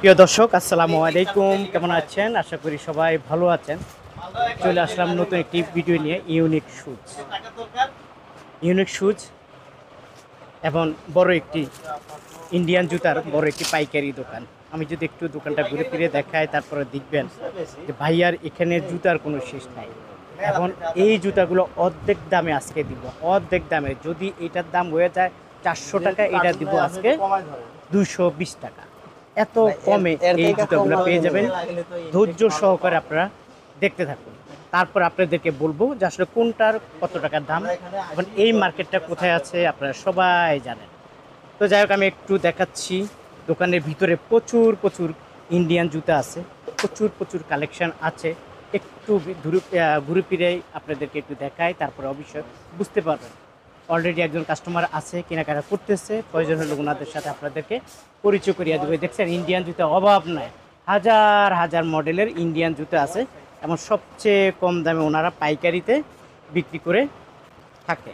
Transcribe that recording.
প্রিয় দর্শক, আসসালামু আলাইকুম। কেমন আছেন? আশা করি সবাই ভালো আছেন। চলে আসলাম নতুন একটি ভিডিও নিয়ে। ইউনিক শুজ এবং বড় একটি ইন্ডিয়ান জুতার বড় একটি পাইকারি দোকান। আমি যদি একটু দোকানটা ঘুরে ফিরে দেখাই, তারপরে দেখবেন যে ভাইয়ার এখানে জুতার কোনো শেষ নাই। এখন এই জুতাগুলো অর্ধেক দামে আজকে দিব, অর্ধেক দামে। যদি এটার দাম হয়ে যায় 400 টাকা, এটা দিব আজকে 220 টাকা। এত কমে এই জুতাগুলো পেয়ে যাবেন। ধৈর্য সহকারে আপনারা দেখতে থাকুন, তারপর আপনাদেরকে বলবো যে আসলে কোনটার কত টাকার দাম এবং এই মার্কেটটা কোথায় আছে আপনারা সবাই জানেন। তো যাই হোক, আমি একটু দেখাচ্ছি। দোকানের ভিতরে প্রচুর প্রচুর ইন্ডিয়ান জুতা আছে, প্রচুর প্রচুর কালেকশন আছে। একটু ঘুরে ফিরেই আপনাদেরকে একটু দেখাই, তারপরে অবশ্যই বুঝতে পারবেন। অলরেডি একজন কাস্টমার আছে, কেনাকাটা করতেছে। প্রয়োজন হলে ওনাদের সাথে আপনাদেরকে পরিচয় করিয়ে দেবে। দেখছেন, ইন্ডিয়ান জুতা অভাব নাই, হাজার হাজার মডেলের ইন্ডিয়ান জুতা আছে এবং সবচেয়ে কম দামে ওনারা পাইকারিতে বিক্রি করে থাকে।